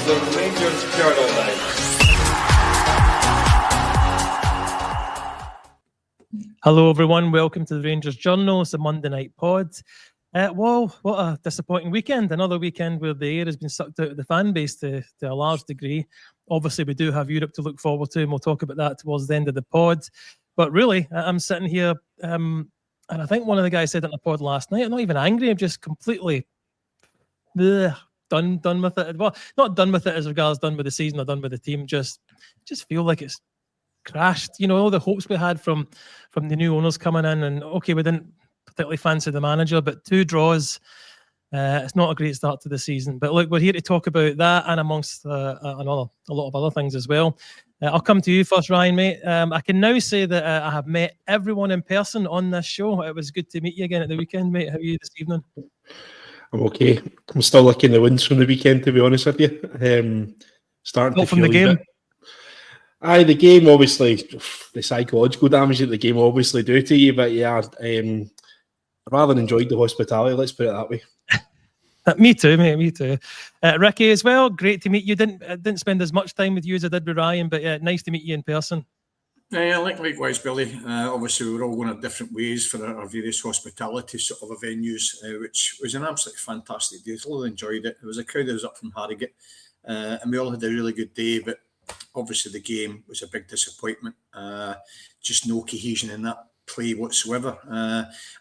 the Rangers Journal now. Hello everyone, welcome to the Rangers Journal. It's a Monday night pod. Well, what a disappointing weekend. Another weekend where the air has been sucked out of the fan base to a large degree. Obviously, we do have Europe to look forward to, and we'll talk about that towards the end of the pod. But really, I'm sitting here, and I think one of the guys said it in the pod last night, I'm not even angry, I'm just completely done with it. Well, not done with it as regards done with the season or done with the team, just feel like it's crashed. You know, all the hopes we had from the new owners coming in, and okay, we didn't particularly fancy the manager, but 2 draws, it's not a great start to the season. But look, we're here to talk about that and amongst a lot of other things as well. I'll come to you first, Ryan, mate. I can now say that I have met everyone in person on this show. It was good to meet you again at the weekend, mate. How are you this evening? I'm okay. I'm still licking the wounds from the weekend, to be honest with you. Starting Not to from the feel game. Aye, the game, obviously, the psychological damage that the game obviously do to you, but yeah, I rather enjoyed the hospitality, let's put it that way. Me too, mate, me too. Ricky as well, great to meet you. Didn't spend as much time with you as I did with Ryan, but nice to meet you in person. Yeah, likewise, Billy. Obviously, we're all going our different ways for our various hospitality sort of venues, which was an absolutely fantastic day. I really enjoyed it. There was a crowd that was up from Harrogate, and we all had a really good day, but obviously the game was a big disappointment. Just no cohesion in that play whatsoever.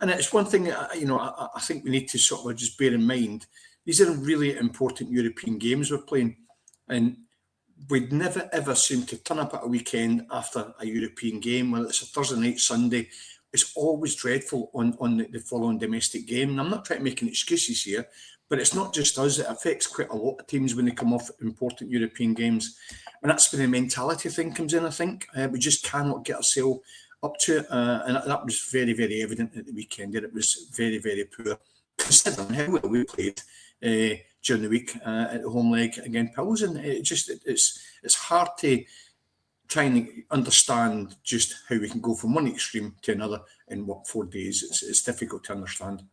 And it's one thing, I think we need to sort of just bear in mind. These are really important European games we're playing, and we'd never ever seem to turn up at a weekend after a European game, whether it's a Thursday night, Sunday. It's always dreadful on the following domestic game. And I'm not trying to make any excuses here, but it's not just us. It affects quite a lot of teams when they come off important European games. And that's where the mentality thing comes in, I think. We just cannot get ourselves up to it. And that was very, very evident at the weekend. It was very, very poor, considering how well we played during the week at the home leg against Pilsen. It's hard to try and understand just how we can go from one extreme to another in 4 days. It's difficult to understand.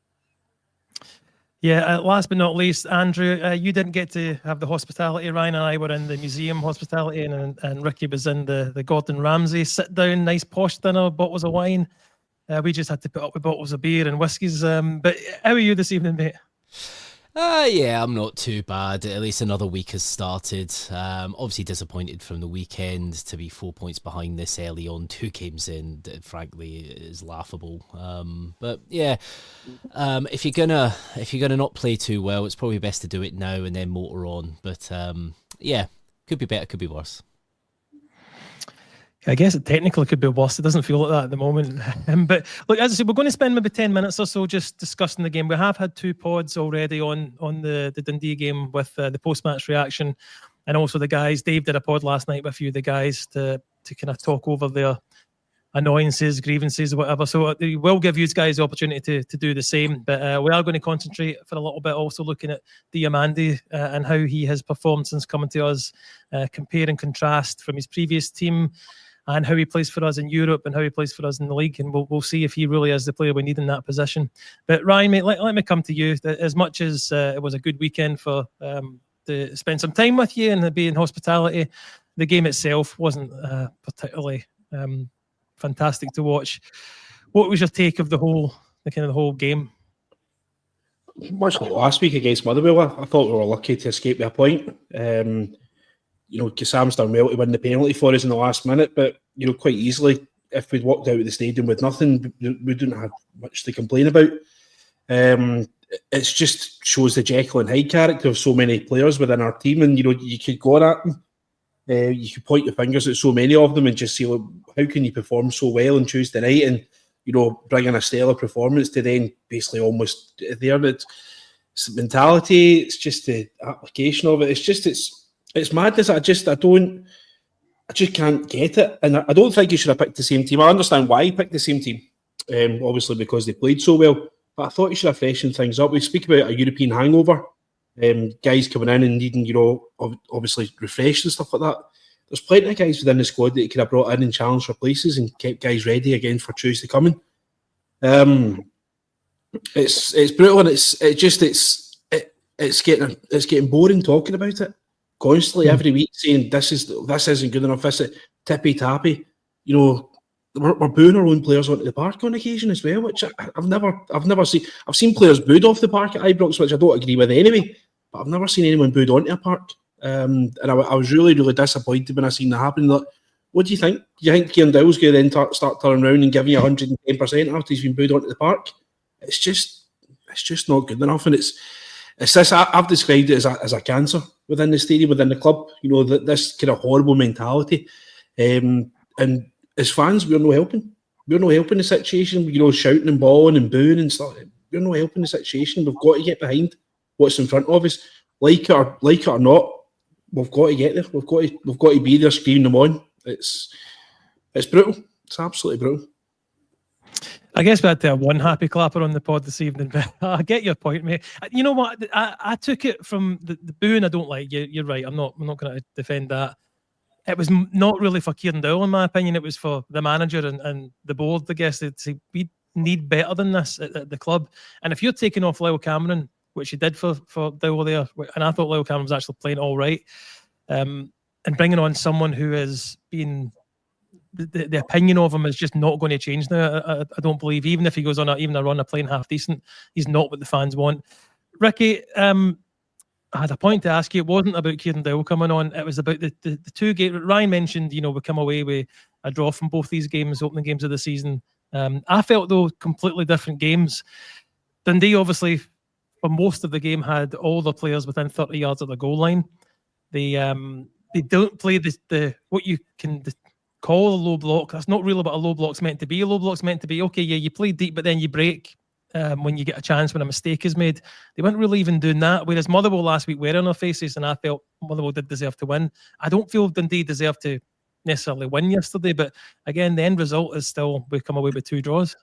Yeah, last but not least, Andrew, you didn't get to have the hospitality. Ryan and I were in the museum hospitality, and Ricky was in the Gordon Ramsay sit-down, nice posh dinner, bottles of wine. We just had to put up with bottles of beer and whiskies. But how are you this evening, mate? Yeah, I'm not too bad. At least another week has started. Obviously disappointed from the weekend to be 4 points behind this early on, 2 games in. Frankly, is laughable. But yeah, if you're gonna not play too well, it's probably best to do it now and then motor on. But yeah, could be better, could be worse. I guess it technically could be worse. It doesn't feel like that at the moment. But look, as I said, we're going to spend maybe 10 minutes or so just discussing the game. We have had 2 pods already on the Dundee game with the post-match reaction, and also the guys. Dave did a pod last night with a few of the guys to kind of talk over their annoyances, grievances, or whatever. So we'll give you guys the opportunity to do the same. But we are going to concentrate for a little bit also looking at Diomande and how he has performed since coming to us, compare and contrast from his previous team, and how he plays for us in Europe and how he plays for us in the league. And we'll see if he really is the player we need in that position. But Ryan, mate, let me come to you. As much as it was a good weekend for to spend some time with you and be in hospitality, the game itself wasn't particularly fantastic to watch. What was your take of the whole game? Much like last week against Motherwell, I thought we were lucky to escape with a point. Sam's done well to win the penalty for us in the last minute, but quite easily, if we'd walked out of the stadium with nothing, we wouldn't have much to complain about. It just shows the Jekyll and Hyde character of so many players within our team, and you could go at them. You could point your fingers at so many of them and just see, how can you perform so well on Tuesday night and bring in a stellar performance to then basically almost there. It's the mentality. It's just the application of it. It's madness. I just can't get it. And I don't think he should have picked the same team. I understand why he picked the same team, obviously because they played so well. But I thought he should have freshened things up. We speak about a European hangover, guys coming in and needing, obviously refreshed and stuff like that. There's plenty of guys within the squad that he could have brought in and challenged for places and kept guys ready again for Tuesday coming. It's brutal, and it's getting boring talking about it constantly every week saying this isn't good enough, this is tippy tappy. You know, we're booing our own players onto the park on occasion as well, which I've never seen. I've seen players booed off the park at Ibrox, which I don't agree with anyway. But I've never seen anyone booed onto a park. And I was really, really disappointed when I seen that happen. Like, what do you think? Do you think Kieran Dowell's going to then start turning around and giving you 110% after he's been booed onto the park? It's just not good enough. And it's this. I've described it as a cancer within the stadium, within the club. You know, that this kind of horrible mentality. And as fans, we're not helping. We're not helping the situation. You know, shouting and bawling and booing and stuff. We're not helping the situation. We've got to get behind what's in front of us, like it or not. We've got to get there. We've got to be there, screaming them on. It's brutal. It's absolutely brutal. I guess we had to have one happy clapper on the pod this evening, but I get your point, mate. You know what? I took it from the booing. I don't like. You're right. I'm not going to defend that. It was not really for Kieran Dowell, in my opinion. It was for the manager and the board, I guess. We need better than this at the club. And if you're taking off Lyle Cameron, which he did for Dowell there, and I thought Lyle Cameron was actually playing all right, and bringing on someone who has been... The opinion of him is just not going to change now. I don't believe, even if he goes on even a run of playing half decent, he's not what the fans want. Ricky, I had a point to ask you. It wasn't about Kieran Dowell coming on. It was about the two games. Ryan mentioned, you know, we come away with a draw from both these games, opening games of the season. I felt, though, completely different games. Dundee, obviously, for most of the game, had all the players within 30 yards of the goal line. They don't play the what you can call a low block. That's not really what a low block's meant to be. A low block's meant to be, okay, yeah, you play deep, but then you break when you get a chance, when a mistake is made. They weren't really even doing that, whereas Motherwell last week were on their faces, and I felt Motherwell did deserve to win. I don't feel Dundee deserved to necessarily win yesterday, but again, the end result is still we come away with 2 draws.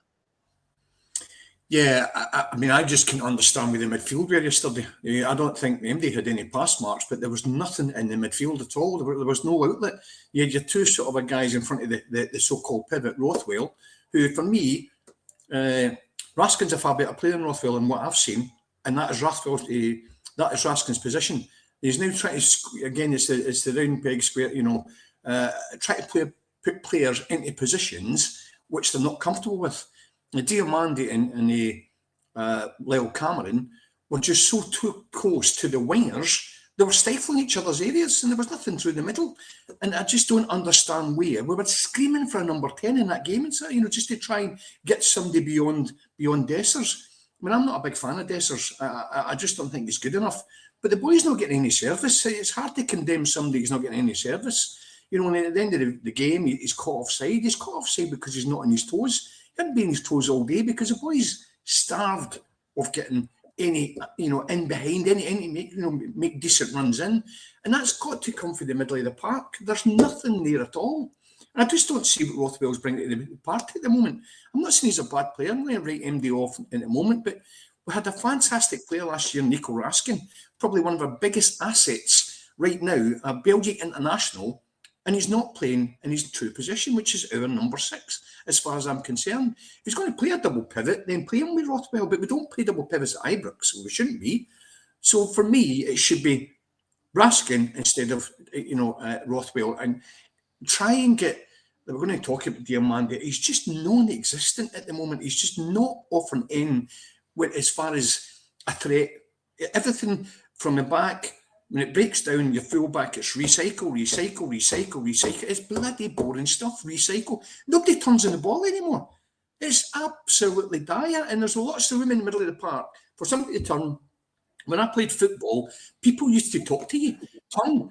Yeah, I mean, I just couldn't understand where the midfield were yesterday. I don't think MD had any pass marks, but there was nothing in the midfield at all. There was no outlet. You had your two sort of guys in front of the so-called pivot, Rothwell, who, for me, Raskin's a far better player than Rothwell in what I've seen, and that is Raskin's position. He's now trying to, again, it's the round peg square, you know, try to put players into positions which they're not comfortable with. The Diomande and the Lyle Cameron were just so too close to the wingers. They were stifling each other's areas, and there was nothing through the middle. And I just don't understand where we were screaming for a number 10 in that game, and so, you know, just to try and get somebody beyond Dessers. I mean, I'm not a big fan of Dessers. I just don't think he's good enough. But the boy's not getting any service. It's hard to condemn somebody who's not getting any service. You know, and at the end of the game, he's caught offside. He's caught offside because he's not on his toes. He hadn't been on his toes all day because the boy's starved of getting any, you know, in behind, any make decent runs in. And that's got to come from the middle of the park. There's nothing there at all. And I just don't see what Rothwell's bringing to the party at the moment. I'm not saying he's a bad player. I'm going to write MD off in the moment, but we had a fantastic player last year, Nico Raskin, probably one of our biggest assets right now, a Belgian international, and he's not playing in his true position, which is our number 6, as far as I'm concerned. If he's going to play a double pivot, then play him with Rothwell, but we don't play double pivots at Ibrox, so we shouldn't be. So for me, it should be Raskin instead of, Rothwell, and try and get, we're going to talk about Diomande, he's just non-existent at the moment. He's just not offering in as far as a threat. Everything from the back, when it breaks down, your full back, it's recycle. It's bloody boring stuff, recycle. Nobody turns on the ball anymore. It's absolutely dire, and there's lots of room in the middle of the park for somebody to turn. When I played football, people used to talk to you, turn.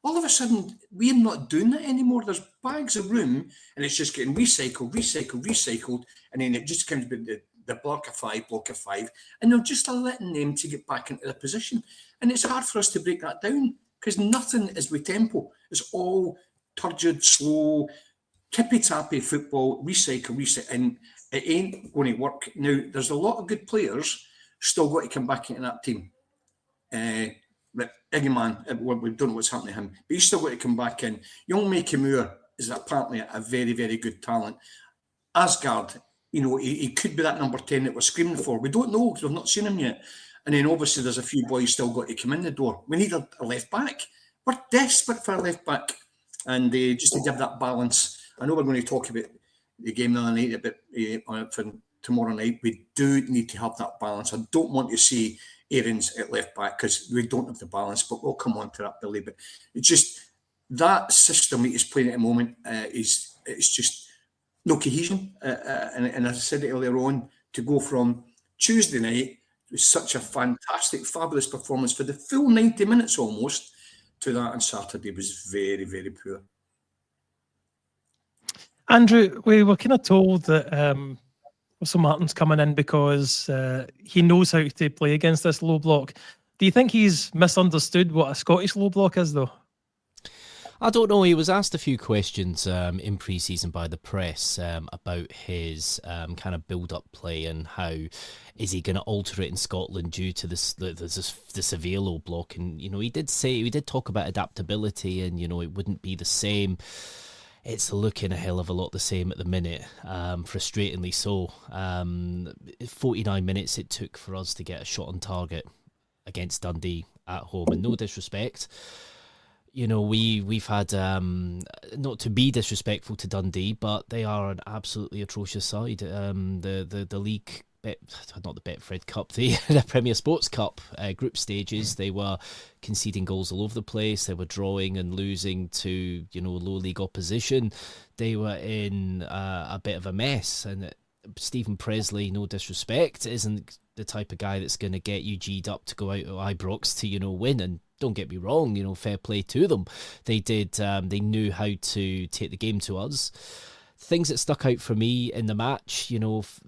All of a sudden, we're not doing that anymore. There's bags of room, and it's just getting recycled, and then it just comes with the block of five, and they're just letting them to get back into their position. And it's hard for us to break that down because nothing is with tempo. It's all turgid, slow, tippy-tappy football, recycle, and it ain't going to work. Now, there's a lot of good players still got to come back into that team. Iggyman, we don't know what's happening to him, but he's still got to come back in. Young Mickey Moore is apparently a very, very good talent. Asgard, he could be that number 10 that we're screaming for. We don't know because we've not seen him yet. And then obviously there's a few boys still got to come in the door. We need a left back. We're desperate for a left back. And just to give that balance, I know we're going to talk about the game the other night a bit for tomorrow night. We do need to have that balance. I don't want to see Aaron's at left back because we don't have the balance, but we'll come on to that, Billy. But it's just that system he's playing at the moment it's just no cohesion. And as I said earlier on, to go from Tuesday night, it was such a fantastic, fabulous performance for the full 90 minutes almost, to that on Saturday was very, very poor. Andrew, we were kind of told that Russell Martin's coming in because he knows how to play against this low block. Do you think he's misunderstood what a Scottish low block is, though? I don't know. He was asked a few questions in pre-season by the press about his kind of build-up play and how is he going to alter it in Scotland due to the severe low block. And, he did talk about adaptability and, it wouldn't be the same. It's looking a hell of a lot the same at the minute, frustratingly so. 49 minutes it took for us to get a shot on target against Dundee at home. And no disrespect, we've had, not to be disrespectful to Dundee, but they are an absolutely atrocious side. The league, not the Betfred Cup, the Premier Sports Cup group stages, they were conceding goals all over the place. They were drawing and losing to, low league opposition. They were in a bit of a mess. And Stephen Presley, no disrespect, isn't the type of guy that's going to get you G'd up to go out to Ibrox to, win. And don't get me wrong, fair play to them. They did. They knew how to take the game to us. Things that stuck out for me in the match,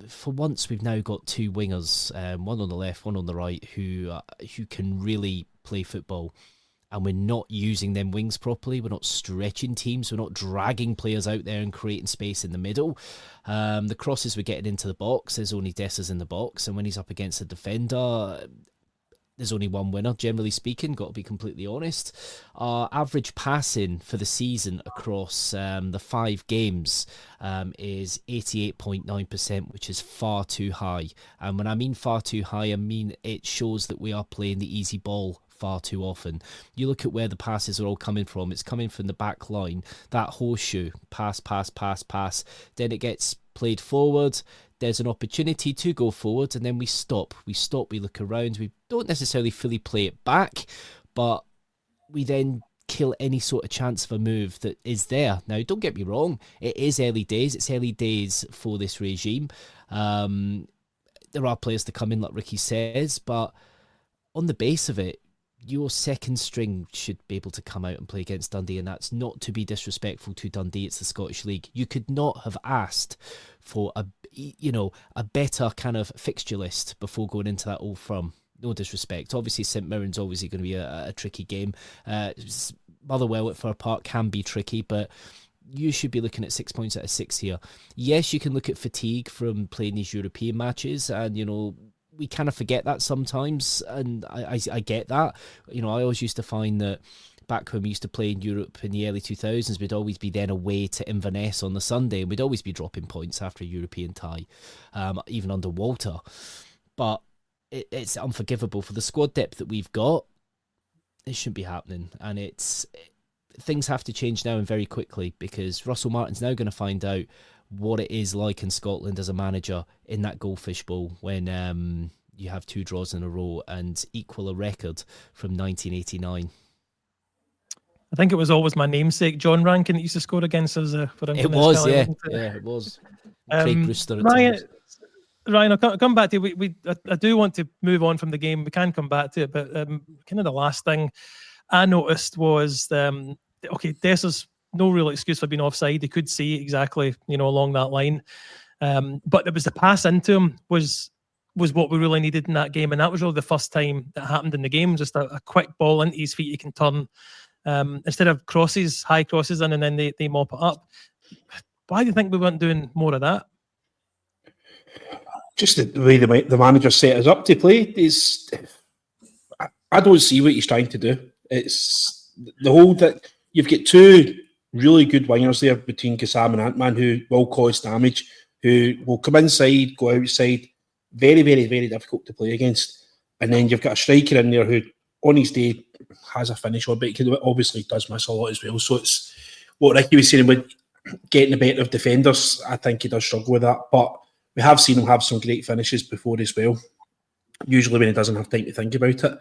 for once we've now got two wingers, one on the left, one on the right, who can really play football. And we're not using them wings properly. We're not stretching teams. We're not dragging players out there and creating space in the middle. The crosses we're getting into the box, there's only Dessers in the box. And when he's up against a defender, there's only one winner, generally speaking, got to be completely honest. Our average passing for the season across the 5 games is 88.9%, which is far too high. And when I mean far too high, I mean it shows that we are playing the easy ball far too often. You look at where the passes are all coming from. It's coming from the back line. That horseshoe, pass. Then it gets played forward. There's an opportunity to go forward, and then we stop. We look around. We don't necessarily fully play it back, but we then kill any sort of chance of a move that is there. Now, don't get me wrong. It is early days. It's early days for this regime. There are players to come in, like Ricky says, but on the base of it, your second string should be able to come out and play against Dundee, and that's not to be disrespectful to Dundee. It's the Scottish League. You could not have asked for a better kind of fixture list before going into that Old Firm. No disrespect. Obviously, St Mirren's obviously going to be a tricky game. Motherwell at Fir Park can be tricky, but you should be looking at 6 points out of 6 here. Yes, you can look at fatigue from playing these European matches, and we kind of forget that sometimes, and I get that. I always used to find that back when we used to play in Europe in the early 2000s, we'd always be then away to Inverness on the Sunday, and we'd always be dropping points after a European tie, even under Walter. But it's unforgivable for the squad depth that we've got. It shouldn't be happening, and things have to change now and very quickly, because Russell Martin's now going to find out what it is like in Scotland as a manager in that goldfish bowl when you have 2 draws in a row and equal a record from 1989. I think it was always my namesake, John Rankin, that used to score against us for Inverness. It was, yeah. It was. Craig Brewster at times. Ryan, I'll come back to you. I do want to move on from the game. We can come back to it, but kind of the last thing I noticed was, Dessers, no real excuse for being offside. He could see exactly, along that line. But it was the pass into him was what we really needed in that game. And that was really the first time that happened in the game. Just a quick ball into his feet he can turn. Instead of high crosses in, and then they mop it up. Why do you think we weren't doing more of that? Just the way the manager set us up to play I don't see what he's trying to do. It's the whole that you've got 2 really good wingers there between Kassam and Ant-Man who will cause damage, who will come inside, go outside. Very, very, very difficult to play against. and then you've got a striker in there who, on his day, has a finish on, but he obviously does miss a lot as well. So it's what Ricky was saying with getting the better of defenders. I think he does struggle with that, but we have seen him have some great finishes before as well, usually when he doesn't have time to think about it.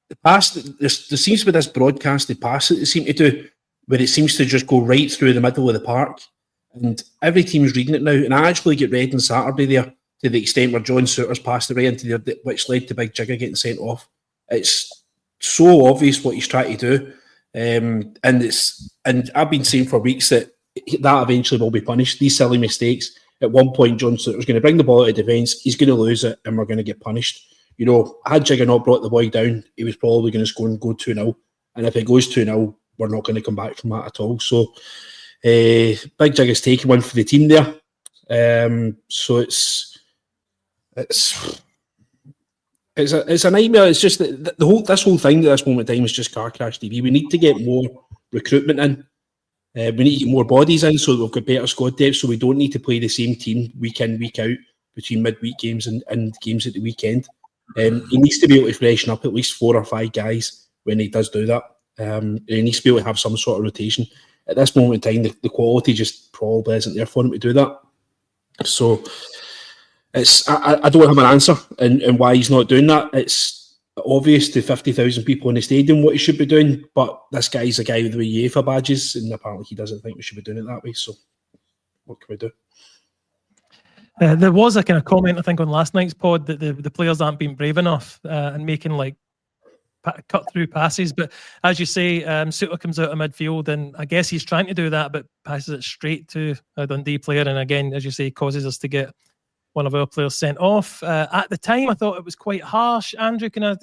The pass, there seems to be this broadcasted pass that they seem to do, where it seems to just go right through the middle of the park, and every team's reading it now. And I actually get read on Saturday there, to the extent where John Souters passed it right into there, which led to Big Jigger getting sent off. It's so obvious what he's trying to do, and I've been saying for weeks that eventually will be punished. These silly mistakes. At one point, John Souters going to bring the ball out of defence. He's going to lose it, and we're going to get punished. You know, had Jigger not brought the boy down, he was probably going to score and go 2-0. And if it goes 2-0, we're not going to come back from that at all. So, Big Jigger's taking one for the team there. So it's a nightmare. It's just that this whole thing at this moment in time is just car crash TV. We need to get more recruitment in. We need to get more bodies in so that we've got better squad depth, so we don't need to play the same team week in, week out between midweek games and games at the weekend. He needs to be able to freshen up at least 4 or 5 guys when he does do that. He needs to be able to have some sort of rotation. At this moment in time, the quality just probably isn't there for him to do that. So I don't have an answer and why he's not doing that. It's obvious to 50,000 people in the stadium what he should be doing, but this guy's a guy with the UEFA badges, and apparently he doesn't think we should be doing it that way. So what can we do? There was a kind of comment, I think, on last night's pod that the players aren't being brave enough and making like cut-through passes. But as you say, Souter comes out of midfield, and I guess he's trying to do that, but passes it straight to a Dundee player. And again, as you say, causes us to get one of our players sent off. At the time, I thought it was quite harsh. Andrew, I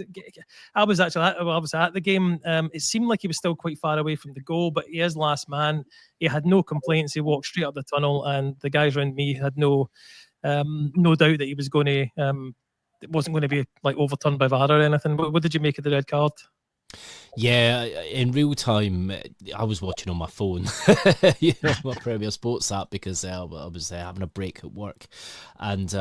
was at the game. It seemed like he was still quite far away from the goal, but he is last man. He had no complaints. He walked straight up the tunnel, and the guys around me had no doubt that he was going to. It wasn't going to be like overturned by VAR or anything. What did you make of the red card? Yeah, in real time, I was watching on my phone, my Premier Sports app, because I was having a break at work. And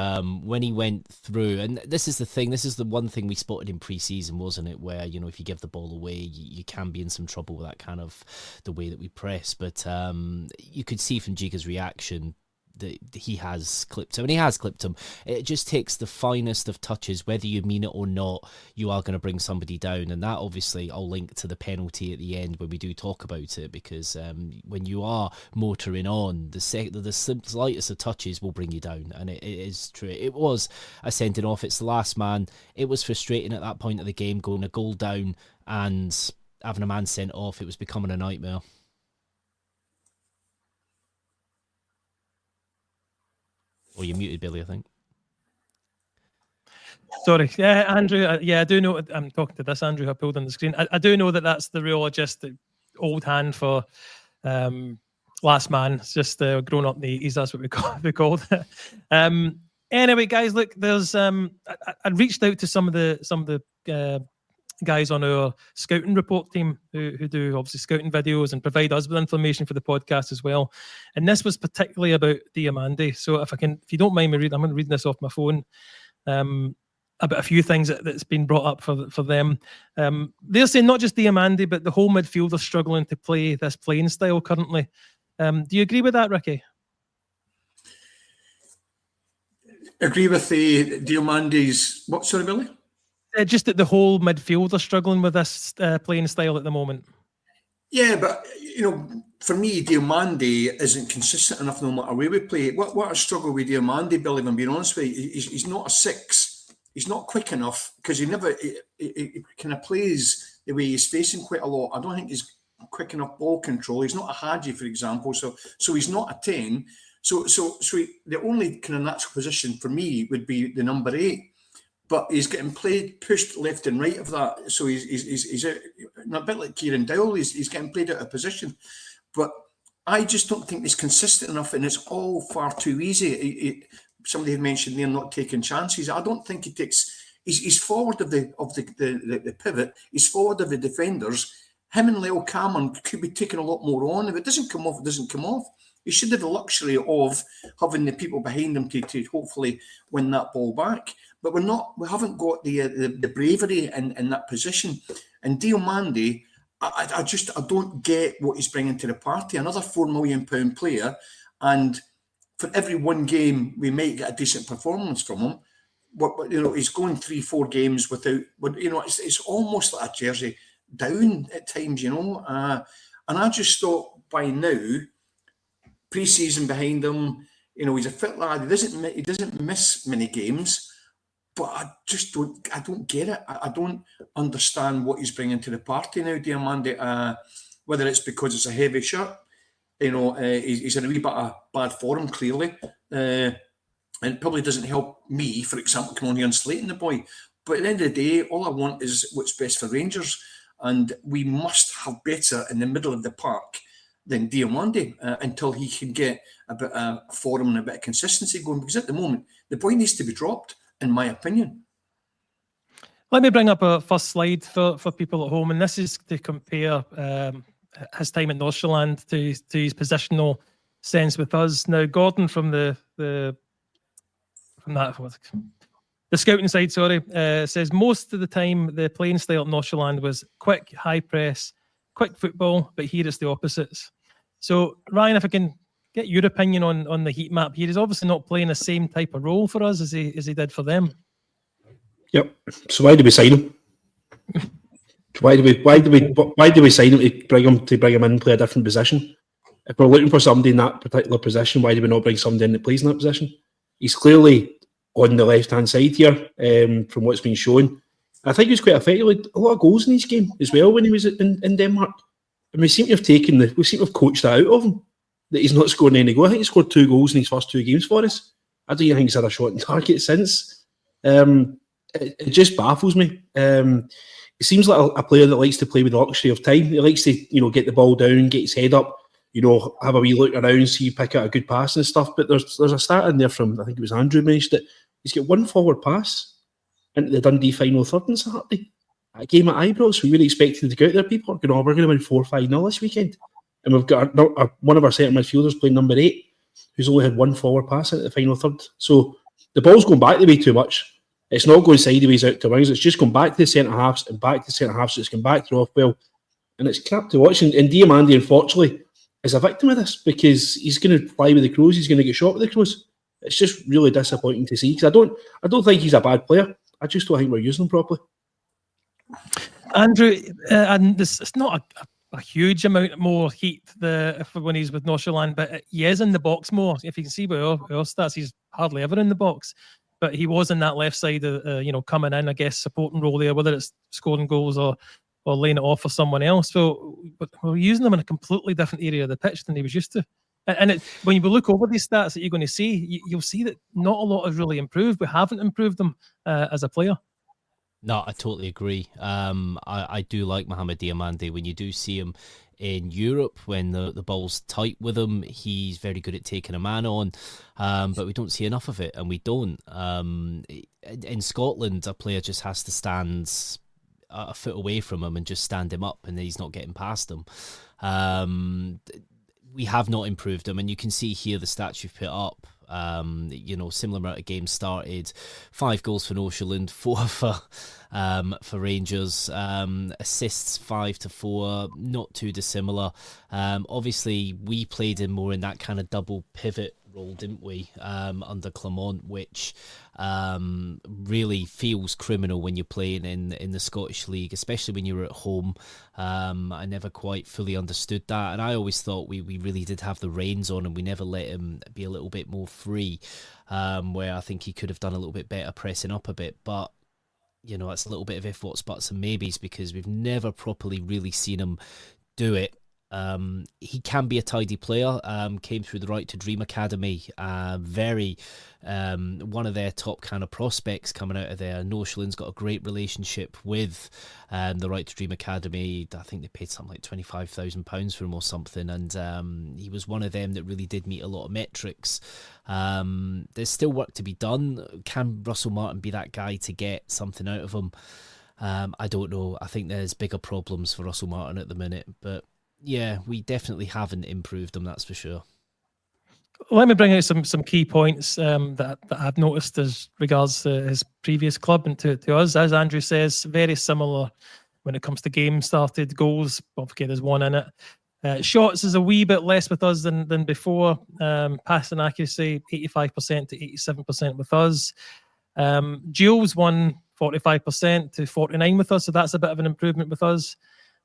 when he went through, and this is the one thing we spotted in pre-season, wasn't it? Where, if you give the ball away, you can be in some trouble with that kind of the way that we press. But you could see from Giga's reaction that he has clipped him, and he has clipped him. It just takes the finest of touches, whether you mean it or not, you are going to bring somebody down. And that obviously I'll link to the penalty at the end when we do talk about it, because when you are motoring on, the slightest of touches will bring you down. And it is true. It was a sending off. It's the last man. It was frustrating at that point of the game, going a goal down and having a man sent off. It was becoming a nightmare. Oh, you're muted, Billy, I think. Sorry. Yeah, Andrew. I do know. I'm talking to this Andrew who I pulled on the screen. I do know that that's the rheologist, old hand for last man. It's just grown up in the 80s. That's what we called it. Anyway, guys, look, there's. I reached out to some of the guys on our scouting report team who do obviously scouting videos and provide us with information for the podcast as well. And this was particularly about Diomande. So if you don't mind me reading, I'm going to read this off my phone. About a few things that's been brought up for them. They're saying not just Diomande, but the whole midfield are struggling to play this playing style currently. Do you agree with that, Ricky? Agree with the Diomande's what? Sorry, Billy. Just that the whole midfield are struggling with this playing style at the moment. Yeah, but for me, Diomande isn't consistent enough no matter where we play. What I struggle with Diomande, Billy, if I'm being honest with you, he's not a 6. He's not quick enough because he kind of plays the way he's facing quite a lot. I don't think he's quick enough ball control. He's not a Hadji, for example, so he's not a 10. So the only kind of natural position for me would be the number 8. But he's getting pushed left and right of that. So he's a bit like Kieran Dowell. He's getting played out of position. But I just don't think he's consistent enough, and it's all far too easy. Somebody had mentioned they're not taking chances. I don't think he takes. He's forward of the pivot. He's forward of the defenders. Him and Leo Cameron could be taking a lot more on. If it doesn't come off, it doesn't come off. He should have the luxury of having the people behind him to hopefully win that ball back. But we haven't got the bravery in that position. And Diomande, I don't get what he's bringing to the party. Another £4 million player, and for every one game we might get a decent performance from him. But he's going 3-4 games without. It's almost like a jersey down at times. And I just thought by now, pre-season behind him, he's a fit lad. He doesn't miss many games. But I don't get it. I don't understand what he's bringing to the party now, Diomande. Whether it's because it's a heavy shirt, he's in a wee bit of bad form, clearly. And it probably doesn't help me, for example, coming on here and slating the boy. But at the end of the day, all I want is what's best for Rangers. And we must have better in the middle of the park than Diomande until he can get a bit of form and a bit of consistency going. Because at the moment, the boy needs to be dropped, in my opinion. Let me bring up a first slide for people at home, and this is to compare his time at Nordsjælland to his positional sense with us. Now, Gordon from the scouting side, says most of the time the playing style at Nordsjælland was quick, high press, quick football, but here it's the opposites. So, Ryan, if I can get your opinion on the heat map here. He's obviously not playing the same type of role for us as he did for them. Yep. So why do we sign him? Why do we sign him to bring him in and play a different position? If we're looking for somebody in that particular position, why do we not bring somebody in that plays in that position? He's clearly on the left hand side here, from what's been shown. I think he was quite effective. Like, a lot of goals in his game as well when he was in Denmark. And we seem to have coached that out of him, that he's not scoring any goals. I think he scored 2 goals in his first 2 games for us. I don't even think he's had a shot on target since. It just baffles me. He seems like a player that likes to play with the luxury of time. He likes to, get the ball down, get his head up, have a wee look around, see you pick out a good pass and stuff. But there's a stat in there from, I think it was Andrew mentioned it. He's got 1 forward pass into the Dundee final third on Saturday. A game at Ibrox, we really expected to go out there. People are going, we're going to win 4-5-0 this weekend. And we've got one of our centre midfielders playing number 8, who's only had 1 forward pass into the final third. So the ball's going back the way too much. It's not going sideways out to wings. It's just going back to the centre halves and back to the centre halves. So it's going back to Rothwell. And it's crap to watch. And Diomande, unfortunately, is a victim of this because he's going to fly with the Crows. He's going to get shot with the Crows. It's just really disappointing to see because I don't think he's a bad player. I just don't think we're using him properly. Andrew, and it's not a huge amount more heat when he's with Nordsjælland, but he is in the box more. If you can see by our stats, he's hardly ever in the box. But he was in that left side, coming in, I guess, supporting role there, whether it's scoring goals or laying it off for someone else. So we're using him in a completely different area of the pitch than he was used to. And when you look over these stats that you're going to see, you'll see that not a lot has really improved. We haven't improved him as a player. No, I totally agree. I do like Mohammed Diomande. When you do see him in Europe, when the ball's tight with him, he's very good at taking a man on. But we don't see enough of it, and we don't. In Scotland, a player just has to stand a foot away from him and just stand him up, and he's not getting past him. We have not improved him, and you can see here the stats you've put up. Similar amount of games started, 5 goals for Nordsjælland, 4 for Rangers, assists 5-4, not too dissimilar. Obviously, we played him more in that kind of double pivot role, didn't we, under Clement, which really feels criminal when you're playing in the Scottish League, especially when you're at home. I never quite fully understood that, and I always thought we really did have the reins on him. We never let him be a little bit more free, where I think he could have done a little bit better pressing up a bit, but it's a little bit of if, what's, buts and maybes because we've never properly really seen him do it. He can be a tidy player, came through the Right to Dream Academy, one of their top kind of prospects coming out of there. Nordsjælland's got a great relationship with the Right to Dream Academy. I think they paid something like £25,000 for him or something, and he was one of them that really did meet a lot of metrics. There's still work to be done. Can Russell Martin be that guy to get something out of him? I don't know. I think there's bigger problems for Russell Martin at the minute, but yeah, we definitely haven't improved him, that's for sure. Let me bring out some key points that I've noticed as regards his previous club and to us. As Andrew says, very similar when it comes to games started, goals. Okay, there's one in it. Shots is a wee bit less with us than before. Passing accuracy, 85% to 87% with us. Duels won 45% to 49% with us, so that's a bit of an improvement with us.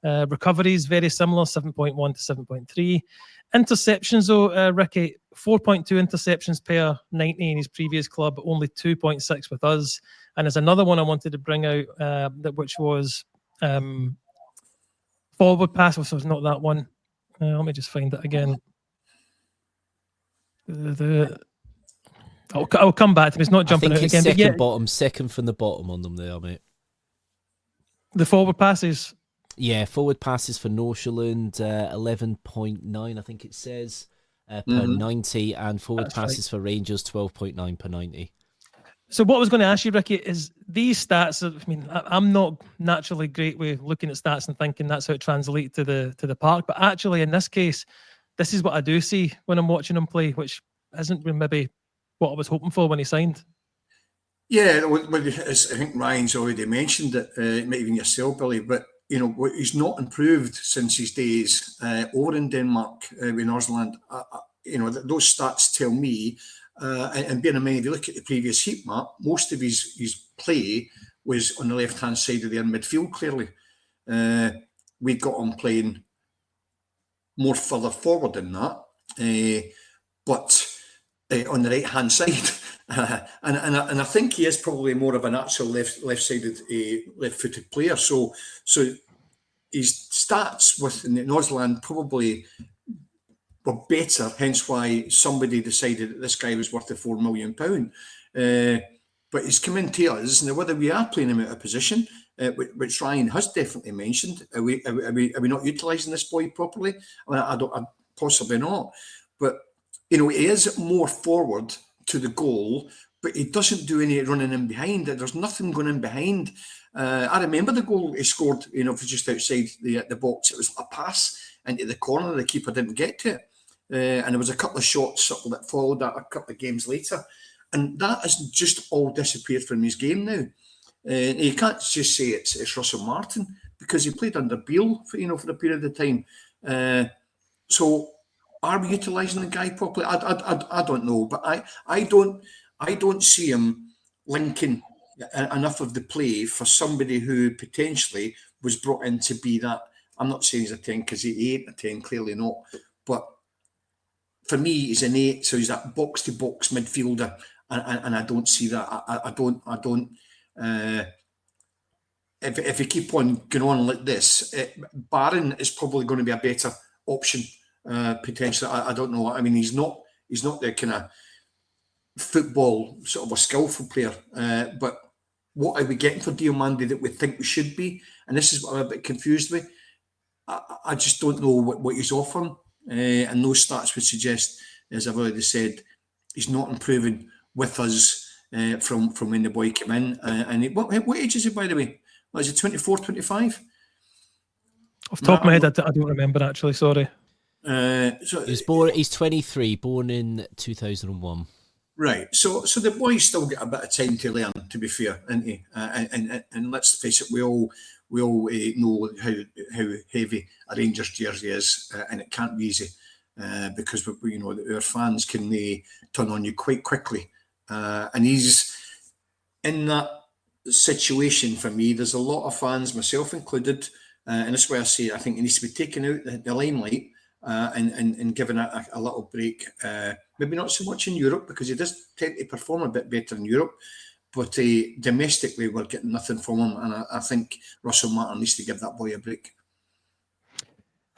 Recoveries, very similar, 7.1 to 7.3. Interceptions, though, Ricky, 4.2 interceptions per 90 in his previous club, only 2.6 with us. And there's another one I wanted to bring out, which was forward pass, so it's not that one. Let me just find it again. I'll come back to it. It's not jumping out again. Second from the bottom on them there, mate. The forward passes. Yeah, forward passes for Northumberland, 11.9, I think it says, per 90, and forward passes for Rangers, 12.9 per 90. So what I was going to ask you, Ricky, is these stats, I mean, I'm not naturally great with looking at stats and thinking that's how it translates to the park, but actually in this case, this is what I do see when I'm watching him play, which isn't maybe what I was hoping for when he signed. Yeah, as I think Ryan's already mentioned it, maybe even yourself, Billy, but you know, he's not improved since his days over in Denmark with Northumberland. You know, those stats tell me, and bearing in mind, if you look at the previous heat map, most of his play was on the left-hand side of their midfield, clearly. We got him playing more further forward than that, but on the right-hand side. And I think he is probably more of an actual left-sided, left-footed player. So his stats with Northumberland probably were better. Hence why somebody decided that this guy was worth £4 million. But he's come into us now. Whether we are playing him out of position, which Ryan has definitely mentioned, are we not utilising this boy properly? I don't, possibly not. But you know, he is more forward to the goal, but he doesn't do any running in behind. There's nothing going in behind. I remember the goal he scored, you know, just outside the box. It was a pass into the corner. The keeper didn't get to it. And there was a couple of shots that followed that a couple of games later. And that has just all disappeared from his game now. You can't just say it's Russell Martin, because he played under Beale for a period of time. So are we utilising the guy properly? I don't know, but I don't see him linking enough of the play for somebody who potentially was brought in to be that. I'm not saying he's a 10 because he ain't a 10, clearly not. But for me, he's an 8, so he's that box to box midfielder, and I don't see that. I don't. If you keep on going on like this, Barron is probably going to be a better option. Potentially, I don't know. I mean, he's not the kind of football sort of a skillful player. But what are we getting for Diomande that we think we should be? And this is what I'm a bit confused with. I just don't know what he's offering. And those stats would suggest, as I've already said, he's not improving with us from when the boy came in. And what age is he, by the way? Was he 24, 25? Off the top of my head, I don't remember actually. Sorry. So he's 23, born in 2001. Right. So the boy's still got a bit of time to learn, to be fair, isn't he? And let's face it, we all know how heavy a Rangers jersey is, and it can't be easy because our fans can turn on you quite quickly, and he's in that situation. For me, there's a lot of fans, myself included, and that's why I say I think he needs to be taken out the limelight and given a little break. Maybe not so much in Europe, because he does tend to perform a bit better in Europe, but domestically we're getting nothing from him, and I think Russell Martin needs to give that boy a break.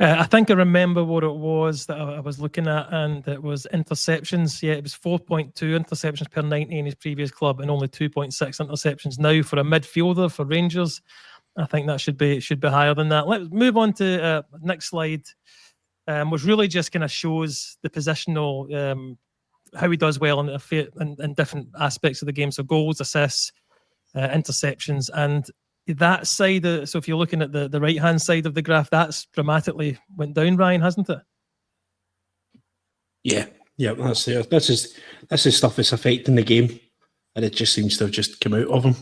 I think I remember what it was that I was looking at, and it was interceptions. Yeah, it was 4.2 interceptions per 90 in his previous club, and only 2.6 interceptions now for a midfielder for Rangers. I think that should be higher than that. Let's move on to next slide, which really just kind of shows the positional, how he does well in different aspects of the game. So goals, assists, interceptions, and that side. So if you're looking at the right-hand side of the graph, that's dramatically went down, Ryan, hasn't it? Yeah, Yeah, that's it. This is stuff that's affecting the game, and it just seems to have just come out of him.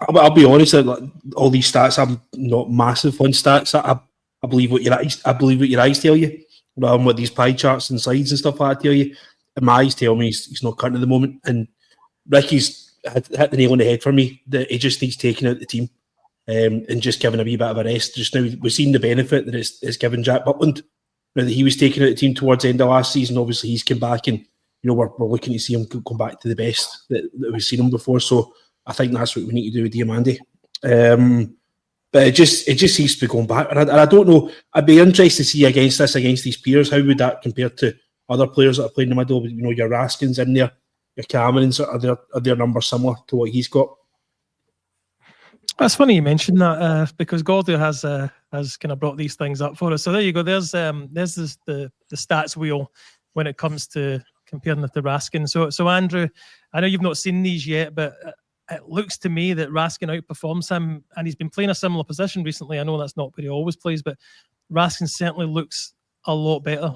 I'll be honest. Like, all these stats, I'm not massive on stats. I believe what your eyes tell you, rather than what these pie charts and slides and stuff like that tell you. And my eyes tell me he's not cutting at the moment. And Ricky's hit the nail on the head for me. That he just needs taking out the team and just giving a wee bit of a rest. Just now, we've seen the benefit that it's given Jack Butland. Now that he was taking out the team towards the end of last season, obviously he's come back, and we're looking to see him come back to the best that we've seen him before. So I think that's what we need to do with Diomande. But it just seems to be going back, and I don't know. I'd be interested to see against these peers, how would that compare to other players that are playing in the middle? Your Raskins in there, your Camerons, are their numbers similar to what he's got? That's funny you mentioned that because Gordy has kind of brought these things up for us. So there you go. There's the stats wheel when it comes to comparing it to Raskin. So Andrew, I know you've not seen these yet, but it looks to me that Raskin outperforms him, and he's been playing a similar position recently. I know that's not where he always plays, but Raskin certainly looks a lot better.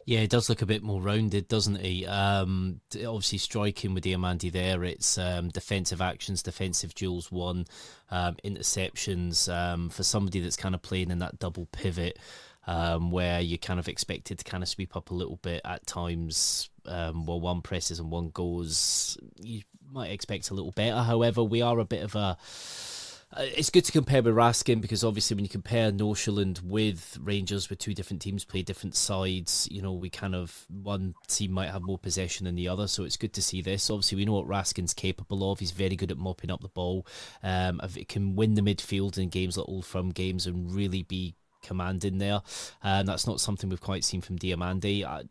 Yeah, it does look a bit more rounded, doesn't he? Obviously, striking with Diomande there, it's defensive actions, defensive duels won, interceptions for somebody that's kind of playing in that double pivot where you're kind of expected to kind of sweep up a little bit at times. While one presses and one goes, you might expect a little better. However, we are a bit of a... It's good to compare with Raskin because obviously when you compare Northumberland with Rangers, with two different teams play different sides, we kind of, one team might have more possession than the other, so it's good to see this. Obviously we know what Raskin's capable of. He's very good at mopping up the ball. It can win the midfield in games like Old Firm games and really be commanding there. That's not something we've quite seen from Diomande.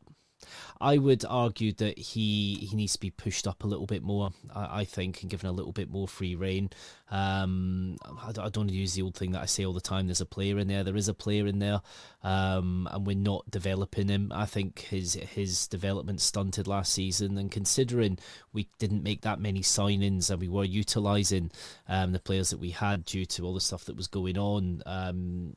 I would argue that he needs to be pushed up a little bit more, I think, and given a little bit more free rein. I don't want to use the old thing that I say all the time, there's a player in there. There is a player in there, and we're not developing him. I think his development stunted last season, and considering we didn't make that many signings and we were utilising the players that we had due to all the stuff that was going on,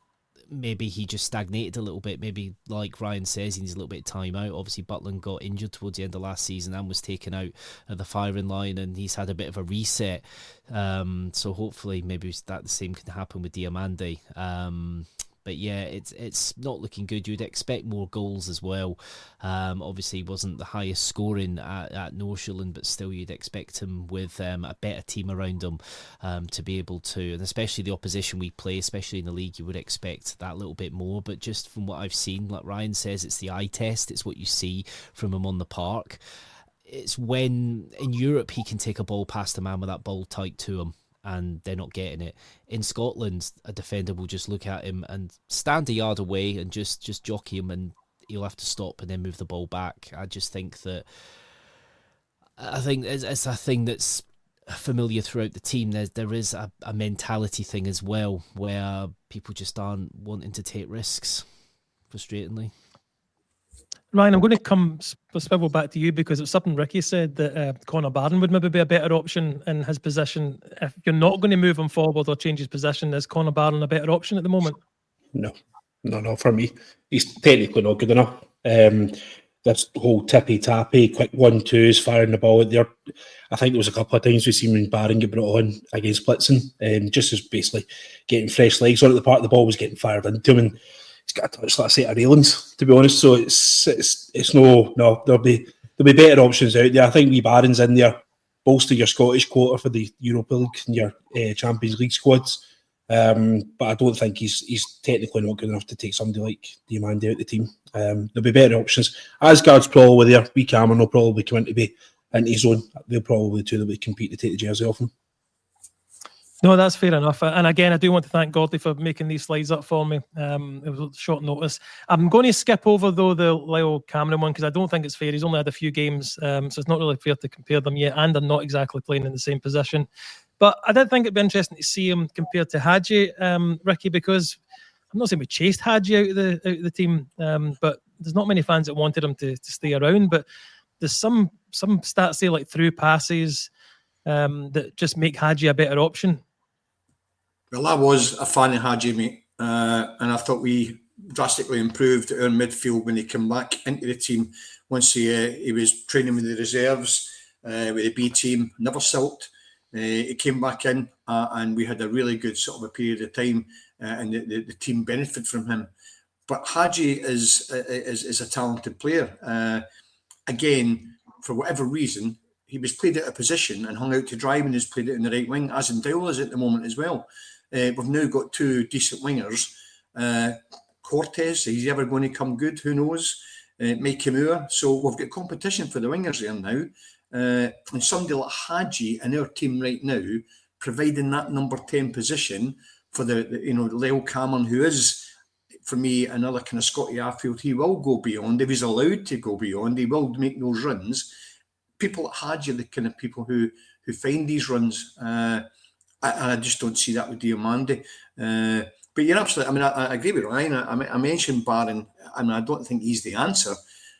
maybe he just stagnated a little bit. Maybe, like Ryan says, he needs a little bit of time out. Obviously, Butland got injured towards the end of last season and was taken out of the firing line, and he's had a bit of a reset. So hopefully, maybe the same can happen with Diomande. But yeah, it's not looking good. You'd expect more goals as well. Obviously, he wasn't the highest scoring at Northumberland, but still you'd expect him with a better team around him to be able to, and especially the opposition we play, especially in the league, you would expect that little bit more. But just from what I've seen, like Ryan says, it's the eye test. It's what you see from him on the park. It's when in Europe he can take a ball past a man with that ball tight to him, and they're not getting it. In Scotland, a defender will just look at him and stand a yard away and just jockey him, and he'll have to stop and then move the ball back. I think it's a thing that's familiar throughout the team. There is a mentality thing as well, where people just aren't wanting to take risks, frustratingly. Ryan, I'm going to swivel back to you because it's something Ricky said that Connor Barron would maybe be a better option in his position. If you're not going to move him forward or change his position, is Connor Barron a better option at the moment? No, for me. He's technically not good enough. This whole tippy-tappy, quick 1-2s, firing the ball out there. I think there was a couple of times we've seen when Barron get brought on against Blitzen, just as basically getting fresh legs on at the part, the ball was getting fired into him, and he's got a touch like a set of railings, to be honest. So it's no. There'll be better options out there. I think wee Barron's in there, bolster your Scottish quota for the Europa League and your Champions League squads. But I don't think he's technically not good enough to take somebody like Diomande out the team. There'll be better options. Asgard's probably there. Wee Cameron will probably come in to be in his own. They'll probably the two that would compete to take the jersey off him. No, that's fair enough. And again, I do want to thank Gordy for making these slides up for me. It was short notice. I'm going to skip over, though, the Lyle Cameron one because I don't think it's fair. He's only had a few games, so it's not really fair to compare them yet, and they're not exactly playing in the same position. But I did think it'd be interesting to see him compared to Hadji, Ricky, because I'm not saying we chased Hadji out of the team, but there's not many fans that wanted him to stay around. But there's some stats say like through passes that just make Hadji a better option. Well, I was a fan of Hadji, mate, and I thought we drastically improved our midfield when he came back into the team. Once he was training with the reserves, with the B team, never sulked. He came back in, and we had a really good sort of a period of time, and the team benefited from him. But Hadji is a talented player. Again, for whatever reason, he was played out of position and hung out to dry when he's played it in the right wing, as in Dowell is at the moment as well. We've now got two decent wingers. Cortez, is he ever going to come good? Who knows? Mikey Moore. So we've got competition for the wingers there now. And somebody like Hadji in our team right now, providing that number 10 position for the Lyle Cameron, who is, for me, another kind of Scotty Arfield. He will go beyond. If he's allowed to go beyond, he will make those runs. People like Hadji are the kind of people who find these runs. I just don't see that with Diomande. But you're absolutely, I mean, I agree with Ryan. I mentioned Barron. I mean, I don't think he's the answer.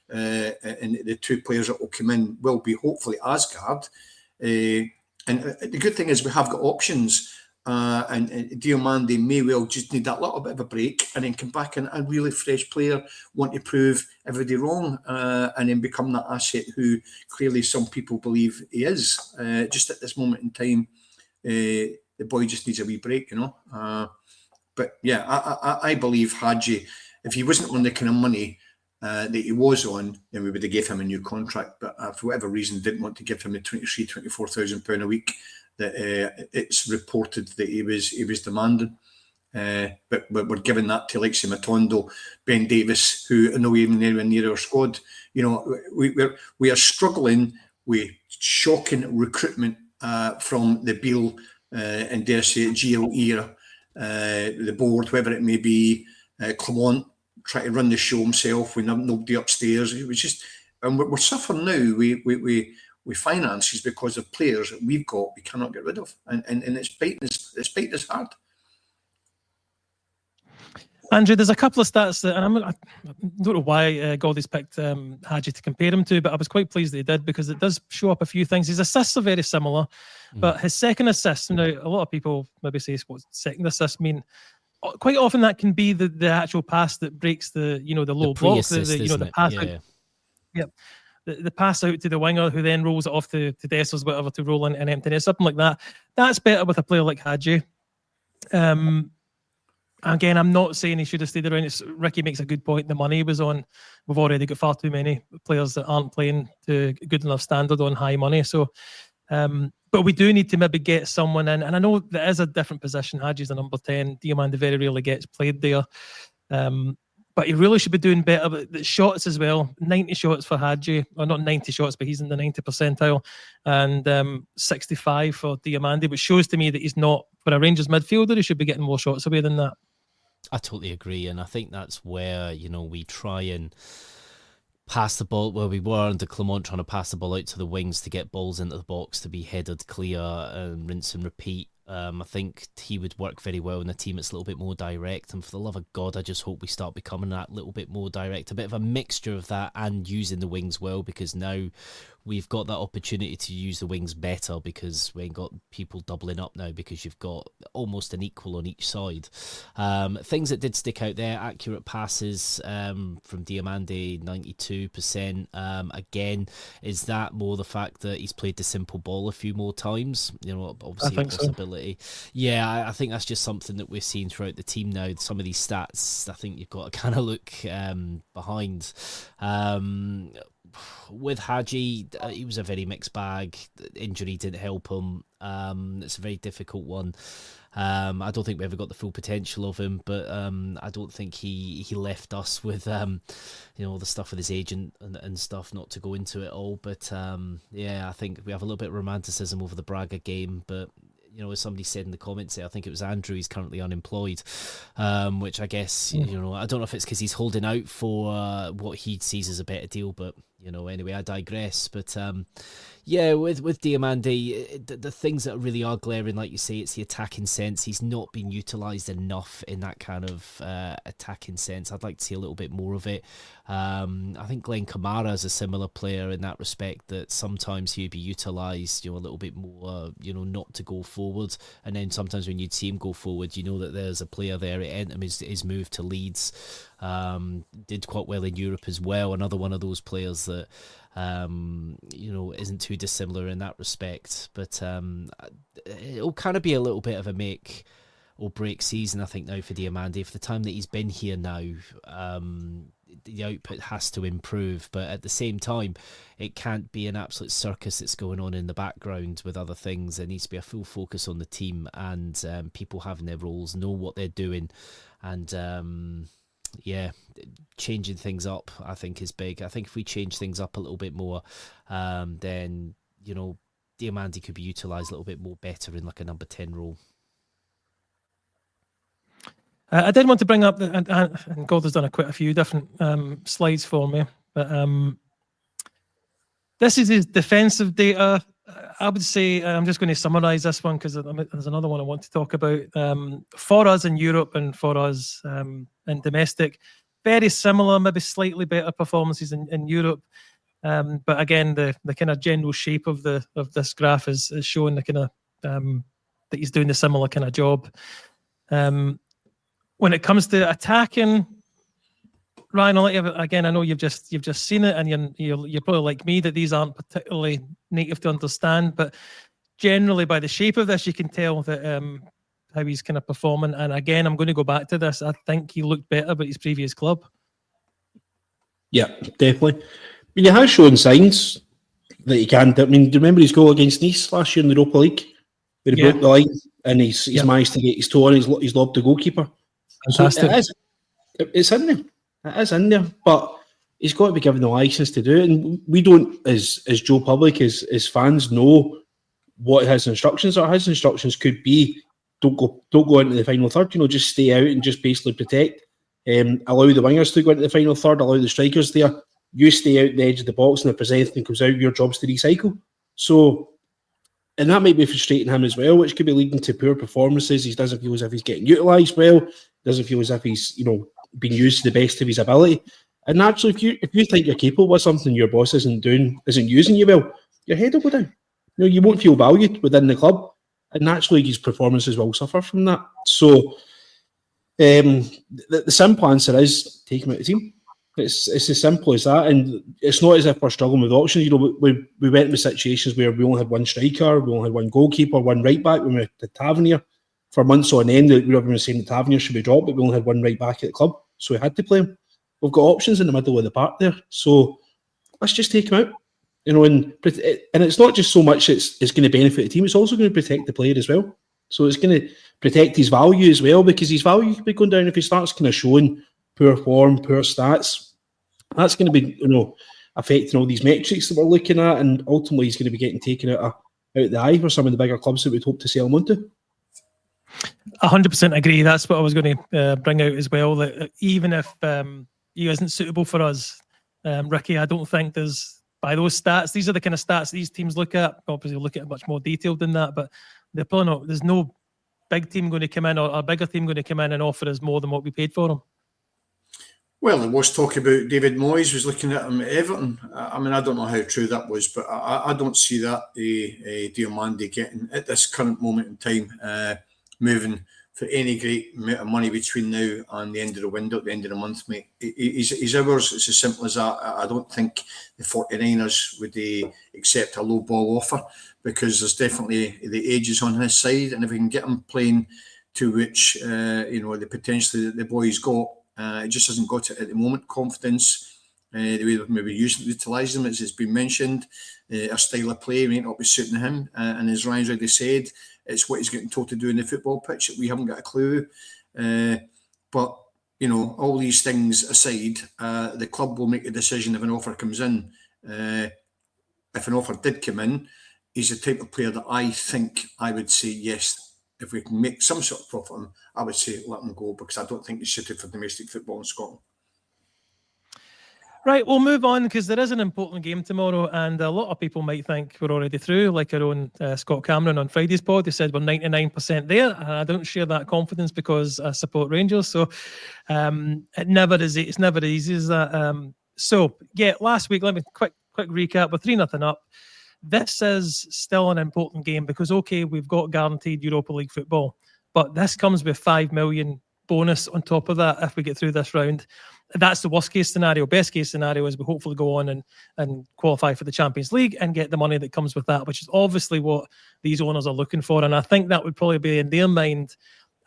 And the two players that will come in will be hopefully Asgard. And the good thing is we have got options. And Diomande may well just need that little bit of a break and then come back and a really fresh player, want to prove everybody wrong, and then become that asset who clearly some people believe he is. Just at this moment in time, the boy just needs a wee break, But yeah, I believe Hadji, if he wasn't on the kind of money that he was on, then we would have gave him a new contract. But for whatever reason, didn't want to give him the £24,000 a week that it's reported that he was demanding. But we're giving that to like Matondo, Ben Davis, who are not even anywhere near our squad. We are struggling with shocking recruitment from the Beale and dare say GL era, the board, whoever it may be, Clement trying to run the show himself with nobody upstairs. It was just, and we're suffering now. We finances because of players that we've got we cannot get rid of, and it's biting us hard. Andrew, there's a couple of stats that, and I don't know why Goldie's picked Hadji to compare him to, but I was quite pleased that he did because it does show up a few things. His assists are very similar, but his second assist, now a lot of people maybe say what second assist mean. Quite often that can be the actual pass that breaks the low block, the pass out. Yeah. The pass out to the winger who then rolls it off to Dessers, whatever, to roll in and empty net, something like that. That's better with a player like Hadji. Again, I'm not saying he should have stayed around. Ricky makes a good point. The money he was on. We've already got far too many players that aren't playing to good enough standard on high money. So, but we do need to maybe get someone in. And I know that is a different position. Hadji's a number 10. Diomande very rarely gets played there. But he really should be doing better. But the shots as well, 90 shots for Hadji, or not 90 shots, but he's in the 90 percentile, and 65 for Diomande, which shows to me that he's not, for a Rangers midfielder, he should be getting more shots away than that. I totally agree, and I think that's where we try and pass the ball where we were under Clement, trying to pass the ball out to the wings to get balls into the box to be headed clear and rinse and repeat. I think he would work very well in a team that's a little bit more direct, and for the love of God, I just hope we start becoming that little bit more direct, a bit of a mixture of that and using the wings well, because now we've got that opportunity to use the wings better because we ain't got people doubling up now because you've got almost an equal on each side. Things that did stick out there, accurate passes from Diomande, 92%. Again, is that more the fact that he's played the simple ball a few more times? Obviously a possibility. So. Yeah, I think that's just something that we're seeing throughout the team now. Some of these stats, I think you've got to kind of look behind. With Hadji, he was a very mixed bag. Injury didn't help him. It's a very difficult one. I don't think we ever got the full potential of him, but I don't think he left us with all the stuff with his agent and stuff, not to go into it all. But I think we have a little bit of romanticism over the Braga game, but as somebody said in the comments there, I think it was Andrew, he's currently unemployed, which I guess, I don't know if it's because he's holding out for what he sees as a better deal, but, anyway, I digress. But, with Diomande, the things that really are glaring, like you say, it's the attacking sense. He's not been utilised enough in that kind of attacking sense. I'd like to see a little bit more of it. I think Glenn Kamara is a similar player in that respect, that sometimes he'd be utilised, a little bit more, not to go forward. And then sometimes when you'd see him go forward, that there's a player there at Entham, his move to Leeds. Did quite well in Europe as well. Another one of those players that isn't too dissimilar in that respect. But it'll kind of be a little bit of a make or break season, I think, now for Diomande. For the time that he's been here now, the output has to improve, but at the same time, it can't be an absolute circus that's going on in the background with other things. There needs to be a full focus on the team and people having their roles, know what they're doing, and changing things up, I think, is big. I think if we change things up a little bit more, then Diomande could be utilised a little bit more better in like a number 10 role. I did want to bring up, and Gordon's done quite a few different slides for me, but this is his defensive data. I would say, I'm just going to summarise this one because there's another one I want to talk about. For us in Europe and for us in domestic, very similar, maybe slightly better performances in Europe. But again, the kind of general shape of this graph is showing the kind of that he's doing the similar kind of job. When it comes to attacking, Ryan, again, I know you've just seen it, and you're probably like me that these aren't particularly native to understand, but generally by the shape of this, you can tell that how he's kind of performing. And again, I'm going to go back to this. I think he looked better at his previous club. Yeah, definitely. I mean, he has shown signs that he can. I mean, do you remember his goal against Nice last year in the Europa League? Where he broke the line and he's managed to get his toe on, he's lobbed the goalkeeper. Fantastic. So it's in there. It is in there, but he's got to be given the license to do it. And we don't, as Joe Public, as fans, know what his instructions are. His instructions could be don't go into the final third. Just stay out and just basically protect. Allow the wingers to go into the final third. Allow the strikers there. You stay out the edge of the box, and if anything comes out, your job's to recycle. So. And that might be frustrating him as well, which could be leading to poor performances. He doesn't feel as if he's getting utilised well. Doesn't feel as if he's, being used to the best of his ability. And naturally, if you think you're capable of something your boss isn't using you well, your head will go down. You won't feel valued within the club, and naturally, his performances will suffer from that. So, the simple answer is take him out of the team. It's as simple as that, and it's not as if we're struggling with options. We went into situations where we only had one striker, we only had one goalkeeper, one right back. When we had Tavernier for months on end, we were saying that Tavernier should be dropped, but we only had one right back at the club, so we had to play him. We've got options in the middle of the park there, so let's just take him out. And it's not just so much it's going to benefit the team; it's also going to protect the player as well. So it's going to protect his value as well, because his value could be going down if he starts kind of showing poor form, poor stats. That's going to be, affecting all these metrics that we're looking at, and ultimately he's going to be getting taken out the eye for some of the bigger clubs that we'd hope to sell him onto. 100% agree. That's what I was going to bring out as well. That even if he isn't suitable for us, Ricky, I don't think by those stats. These are the kind of stats these teams look at. Obviously, look at it much more detailed than that, but they're probably not. There's no big team going to come in or a bigger team going to come in and offer us more than what we paid for him. Well, there was talk about David Moyes was looking at him at Everton. I mean, I don't know how true that was, but I don't see that Diomande getting, at this current moment in time, moving for any great amount of money between now and the end of the window, at the end of the month, mate. He's ours. It's as simple as that. I don't think the 49ers would accept a low ball offer, because there's definitely the ages on his side, and if we can get him playing to which the potential that the boy's got. It just hasn't got it at the moment. Confidence, the way they've maybe utilised him, as has been mentioned, our style of play may not be suiting him. And as Ryan's already said, it's what he's getting told to do in the football pitch that we haven't got a clue. But, all these things aside, the club will make a decision if an offer comes in. If an offer did come in, he's the type of player that I think I would say yes. If we can make some sort of profit on him, I would say let him go, because I don't think he's suited for domestic football in Scotland. Right, we'll move on, because there is an important game tomorrow, and a lot of people might think we're already through, like our own Scott Cameron on Friday's pod. He said we're 99% there, and I don't share that confidence because I support Rangers, so it's never as easy as that. Last week, let me quick recap. We're 3-0 up. This is still an important game because, okay, we've got guaranteed Europa League football, but this comes with £5 million bonus on top of that if we get through this round. That's the worst case scenario. Best case scenario is we hopefully go on and qualify for the Champions League and get the money that comes with that, which is obviously what these owners are looking for. And I think that would probably be in their mind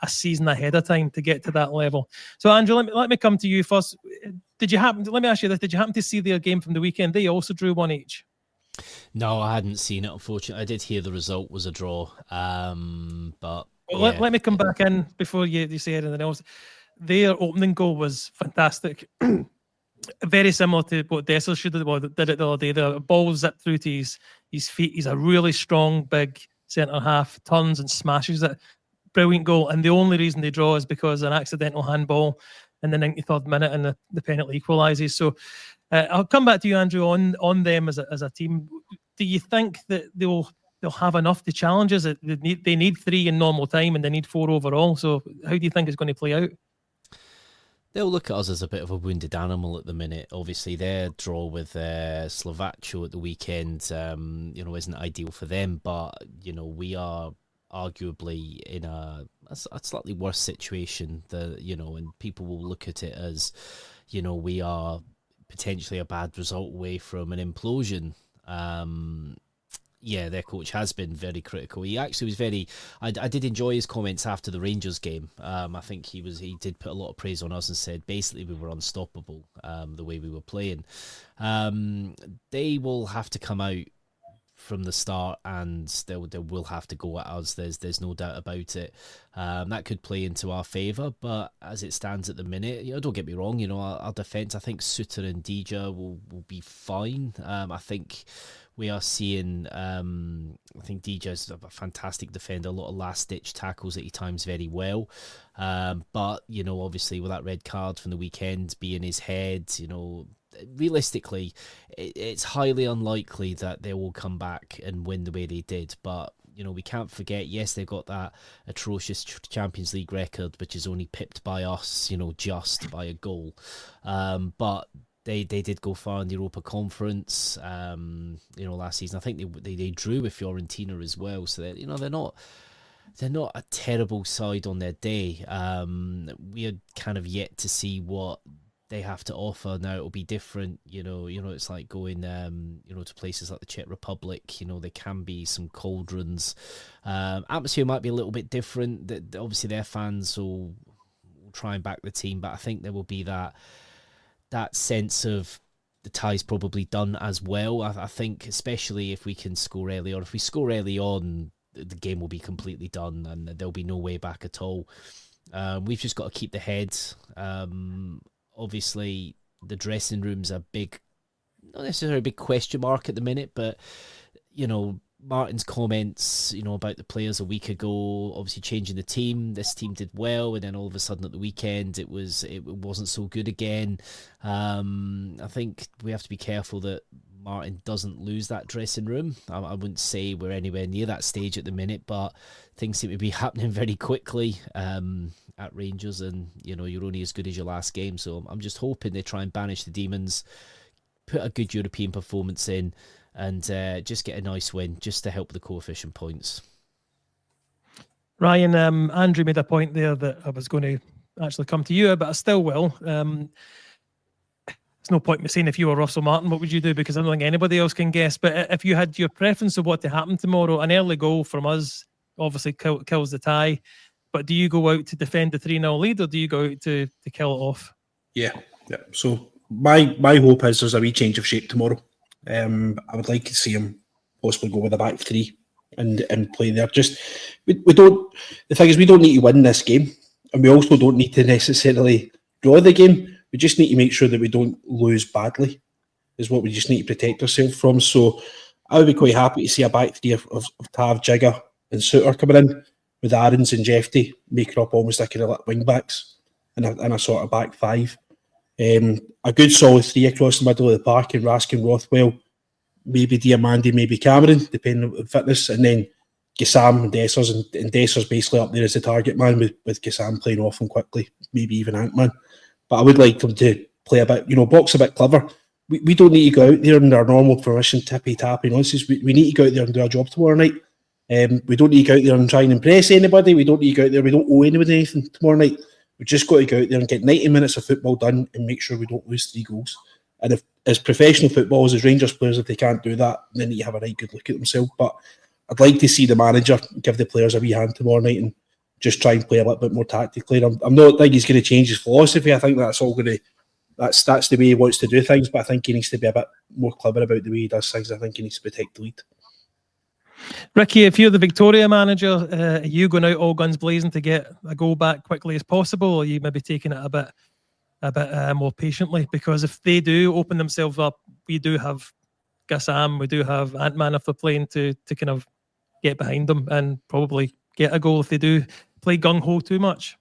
a season ahead of time to get to that level. So Andrew, let me come to you first. Let me ask you this, did you happen to see their game from the weekend? They also drew 1 each. No, I hadn't seen it, unfortunately. I did hear the result was a draw. But well, let me come back in before you say anything else. Their opening goal was fantastic. Very similar to what Dessers did it the other day. The ball zipped through to his feet. He's a really strong, big centre half, turns and smashes it. Brilliant goal. And the only reason they draw is because an accidental handball in the 93rd minute and the penalty equalises. So I'll come back to you, Andrew, on them as a team. Do you think that they'll have enough to challenge us? They need 3 in normal time and they need 4 overall. So how do you think it's going to play out? They'll look at us as a bit of a wounded animal at the minute. Obviously, their draw with Slovakia at the weekend, isn't ideal for them. But we are arguably in a slightly worse situation. And people will look at it as, we are potentially a bad result away from an implosion. Their coach has been very critical. He actually was very. I did enjoy his comments after the Rangers game. I think he did put a lot of praise on us and said basically we were unstoppable the way we were playing. They will have to come out from the start and they will have to go at us. There's no doubt about it. That could play into our favour, but as it stands at the minute, don't get me wrong. Our defence. I think Suter and Dija will be fine. I think. We are seeing, I think DJ's a fantastic defender, a lot of last-ditch tackles that he times very well. But, obviously with that red card from the weekend being his head, realistically, it's highly unlikely that they will come back and win the way they did. But, we can't forget, yes, they've got that atrocious Champions League record, which is only pipped by us, just by a goal. But They did go far in the Europa Conference, last season. I think they drew with Fiorentina as well. So they're not a terrible side on their day. We are kind of yet to see what they have to offer. Now it'll be different. It's like going to places like the Czech Republic. There can be some cauldrons. Atmosphere might be a little bit different. Obviously their fans will try and back the team, but I think there will be that sense of the tie's probably done as well. I think especially if we can score early on. If we score early on, the game will be completely done and there'll be no way back at all. We've just got to keep the head. Obviously, the dressing room's a big, not necessarily a big question mark at the minute, but, Martin's comments, about the players a week ago, obviously changing the team. This team did well, and then all of a sudden at the weekend, it wasn't so good again. I think we have to be careful that Martin doesn't lose that dressing room. I wouldn't say we're anywhere near that stage at the minute, but things seem to be happening very quickly at Rangers, and you're only as good as your last game. So I'm just hoping they try and banish the demons, put a good European performance in, and just get a nice win just to help the coefficient points. Ryan, Andrew made a point there that I was going to actually come to you, but I still will. There's no point in me saying if you were Russell Martin, what would you do? Because I don't think anybody else can guess. But if you had your preference of what to happen tomorrow, an early goal from us obviously kills the tie. But do you go out to defend the 3-0 lead, or do you go out to kill it off? Yeah. So my hope is there's a wee change of shape tomorrow. I would like to see him possibly go with a back 3 and play there. Just we don't. The thing is, we don't need to win this game, and we also don't need to necessarily draw the game. We just need to make sure that we don't lose badly. Is what we just need to protect ourselves from. So I would be quite happy to see a back 3 of Tav, Jigger, and Suter coming in with Aarons and Jeffy making up almost like a wing backs and a sort of back 5. A good solid 3 across the middle of the park, and Raskin, Rothwell, maybe Diomande, maybe Cameron, depending on fitness, and then Gassam and Dessers, and Dessers basically up there as the target man with Gassam playing off him quickly, maybe even Ant-Man. But I would like them to play a bit, box a bit clever. We don't need to go out there in our normal permission, tippy-tappy nonsense. We need to go out there and do our job tomorrow night. We don't need to go out there and try and impress anybody. We don't need to go out there. We don't owe anybody anything tomorrow night. We've just got to go out there and get 90 minutes of football done and make sure we don't lose 3 goals. And if, as professional footballers, as Rangers players, if they can't do that, then they have a right good look at themselves. But I'd like to see the manager give the players a wee hand tomorrow night and just try and play a little bit more tactically. I'm not think he's going to change his philosophy. I think that's all going to... That's the way he wants to do things, but I think he needs to be a bit more clever about the way he does things. I think he needs to protect the lead. Ricky, if you're the Victoria manager, are you going out all guns blazing to get a goal back quickly as possible, or are you maybe taking it a bit more patiently? Because if they do open themselves up, we do have Gassam, we do have Ant-Man if they're playing to kind of get behind them and probably get a goal if they do play gung-ho too much.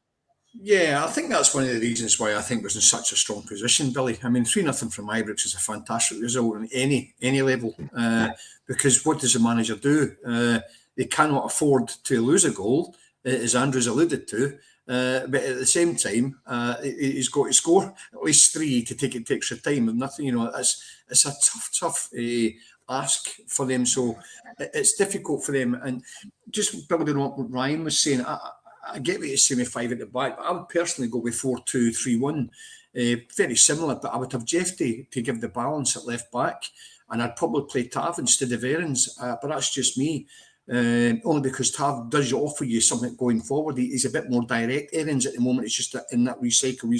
Yeah, I think that's one of the reasons why I think we're in such a strong position, Billy. I mean, 3-0 from Ibrox is a fantastic result on any level, because what does the manager do? They cannot afford to lose a goal, as Andrew's alluded to, but at the same time, he's got to score at least 3 to take it to extra time. And nothing, it's a tough ask for them. So it's difficult for them. And just building on what Ryan was saying, I get what you're saying with 5 at the back, but I would personally go with 4-2-3-1. Very similar, but I would have Jeff to give the balance at left back, and I'd probably play Tav instead of Aarons, but that's just me. Only because Tav does offer you something going forward. He's a bit more direct. Aarons at the moment is just in that recycle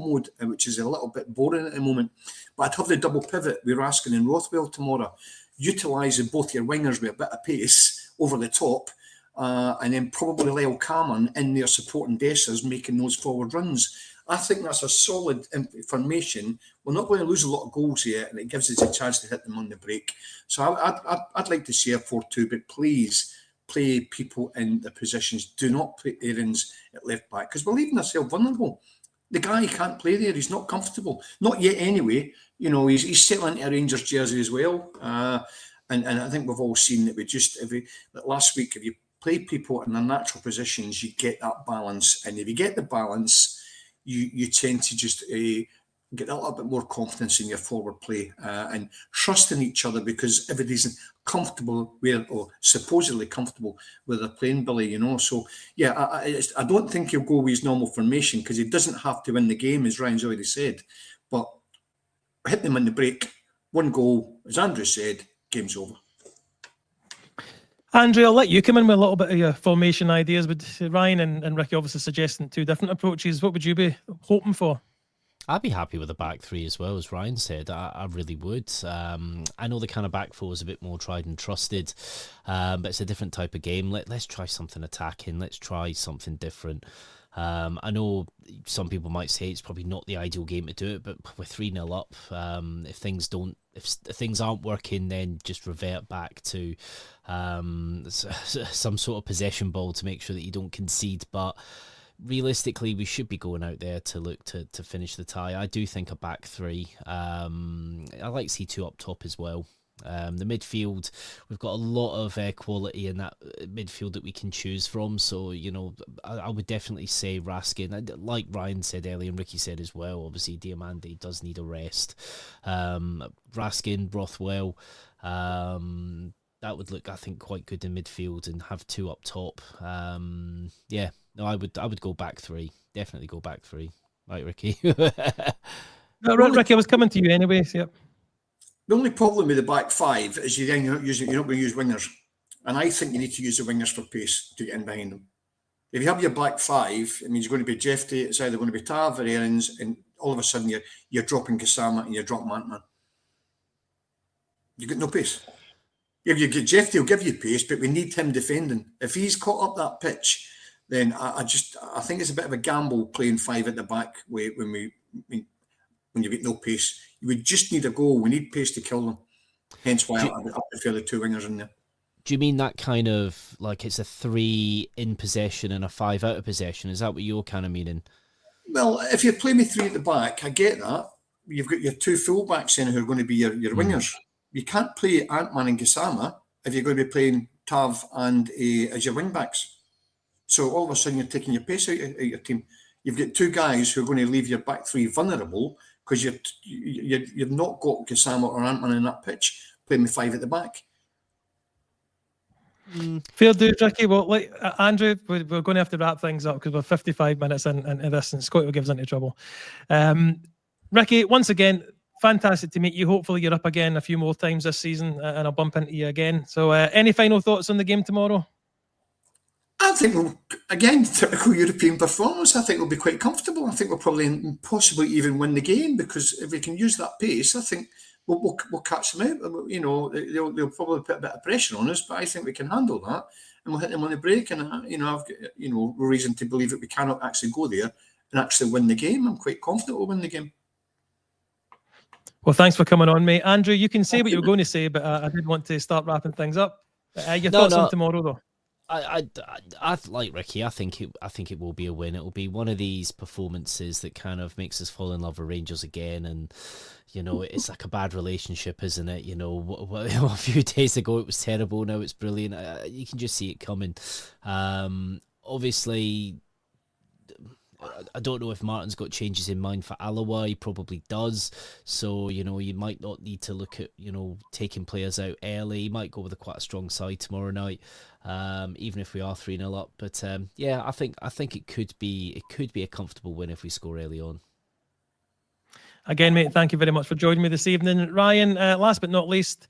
mode, which is a little bit boring at the moment. But I'd have the double pivot with Raskin and Rothwell tomorrow, utilising both your wingers with a bit of pace over the top, and then probably Lyle Cameron in there supporting Dessers, making those forward runs. I think that's a solid formation. We're not going to lose a lot of goals here, and it gives us a chance to hit them on the break. So I'd like to see a 4-2, but please play people in the positions. Do not put Aarons at left back, because we're leaving ourselves vulnerable. The guy can't play there. He's not comfortable. Not yet anyway. He's settling into a Rangers jersey as well. And I think we've all seen that last week, if you play people in their natural positions, you get that balance. And if you get the balance, you tend to just get a little bit more confidence in your forward play and trust in each other, because everybody's comfortable or supposedly comfortable where they're playing, Billy, So, yeah, I don't think he'll go with his normal formation, because he doesn't have to win the game, as Ryan's already said. But hit them in the break, 1 goal, as Andrew said, game's over. Andrew, I'll let you come in with a little bit of your formation ideas, but Ryan and Ricky obviously suggesting 2 different approaches. What would you be hoping for? I'd be happy with a back 3 as well, as Ryan said. I really would. I know the kind of back 4 is a bit more tried and trusted, but it's a different type of game. Let's try something attacking. Let's try something different. I know some people might say it's probably not the ideal game to do it, but we're 3-0 up. If things aren't working, then just revert back to some sort of possession ball to make sure that you don't concede. But realistically, we should be going out there to look to finish the tie. I do think a back 3. I like to see 2 up top as well. The midfield, we've got a lot of quality in that midfield that we can choose from. So, I would definitely say Raskin. Like Ryan said earlier and Ricky said as well, obviously Diomande does need a rest. Raskin, Rothwell, that would look, I think, quite good in midfield, and have 2 up top. I would go back 3. Definitely go back 3. Right, Ricky? No, Ricky, I was coming to you anyways. Yep. The only problem with the back 5 is you're not going to use wingers. And I think you need to use the wingers for pace to get in behind them. If you have your back 5, it means you're going to be Jeffrey, it's either going to be Tav or Aarons, and all of a sudden you're dropping Gassama and you're dropping Ant-Man. You get no pace. If you get Jeffrey, he'll give you pace, but we need him defending. If he's caught up that pitch, then I think it's a bit of a gamble playing 5 at the back when you get no pace. We just need a goal. We need pace to kill them. Hence why I prefer the 2 wingers in there. Do you mean that kind of like it's a 3 in possession and a 5 out of possession? Is that what you're kind of meaning? Well, if you play me 3 at the back, I get that. You've got your 2 full-backs in who are going to be your wingers. You can't play Ant-Man and Gassama if you're going to be playing Tav and as your wing-backs. So all of a sudden you're taking your pace out your team. You've got 2 guys who are going to leave your back 3 vulnerable, because you've not got Gassama or Ant-Man in that pitch playing with 5 at the back. Fair dues, Ricky. Well, like Andrew, we're going to have to wrap things up because we're 55 minutes into this and Scott will give us into trouble. Ricky, once again, fantastic to meet you. Hopefully you're up again a few more times this season and I'll bump into you again. So any final thoughts on the game tomorrow? I think again, typical European performance. I think we'll be quite comfortable. I think we'll probably possibly even win the game because if we can use that pace, I think we'll catch them out. You know, they'll probably put a bit of pressure on us, but I think we can handle that and we'll hit them on the break. And I've got reason to believe that we cannot actually go there and actually win the game. I'm quite confident we'll win the game. Well, thanks for coming on, mate. Andrew, you can say what you were going to say, but I did want to start wrapping things up. Your thoughts on tomorrow, though? I like Ricky. I think it will be a win. It will be one of these performances that kind of makes us fall in love with Rangers again. And it's like a bad relationship, isn't it? A few days ago it was terrible. Now it's brilliant. You can just see it coming. Obviously, I don't know if Martin's got changes in mind for Alloa. He probably does. So, you might not need to look at, taking players out early. He might go with quite a strong side tomorrow night, even if we are 3-0 up. But I think it could be a comfortable win if we score early on. Again, mate, thank you very much for joining me this evening. Ryan, last but not least,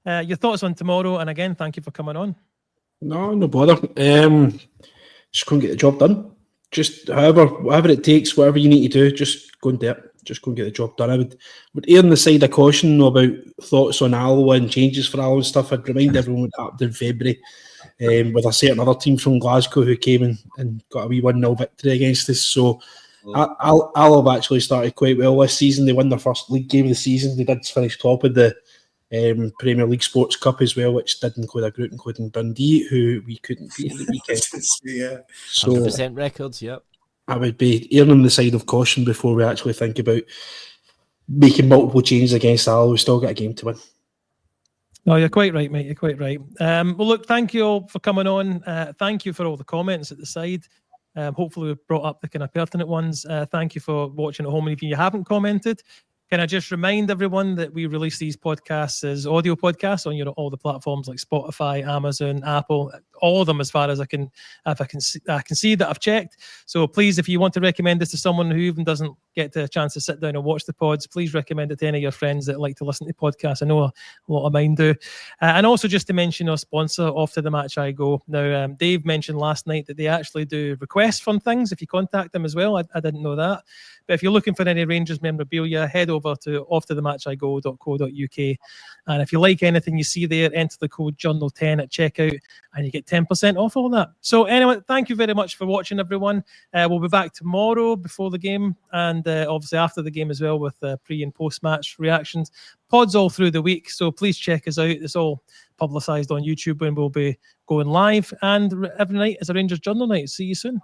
your thoughts on tomorrow, and again, thank you for coming on. No bother. Just go and get the job done. Just whatever it takes, whatever you need to do, just go and do it. Just go and get the job done. I would err on the side of caution about thoughts on Alloa and changes for Alloa and stuff. I'd remind everyone what happened in February with a certain other team from Glasgow who came and got a wee 1-0 victory against us. So Alloa have actually started quite well this season. They won their first league game of the season. They did finish top of the Premier League Sports Cup as well, which did include a group including Dundee, who we couldn't beat at the weekend. Yeah, so 100% records. Yep. I would be erring on the side of caution before we actually think about making multiple changes against Alloa. We've still got a game to win. No, you're quite right, mate. You're quite right. Well, look, thank you all for coming on. Thank you for all the comments at the side. Hopefully we've brought up the kind of pertinent ones. Thank you for watching at home. And if you haven't commented, can I just remind everyone that we release these podcasts as audio podcasts on all the platforms like Spotify, Amazon, Apple, all of them as far as I can see that I've checked. So please, if you want to recommend this to someone who even doesn't get the chance to sit down and watch the pods, please recommend it to any of your friends that like to listen to podcasts. I know a lot of mine do. And also just to mention our sponsor, Off to the Match I Go. Now, Dave mentioned last night that they actually do requests from things if you contact them as well. I didn't know that. But if you're looking for any Rangers memorabilia, head over to offtothematchigo.co.uk. And if you like anything you see there, enter the code Journal10 at checkout and you get 10% off all that. So anyway, thank you very much for watching, everyone. We'll be back tomorrow before the game and obviously after the game as well with pre and post-match reactions. Pods all through the week, so please check us out. It's all publicised on YouTube when we'll be going live. And every night is a Rangers Journal night. See you soon.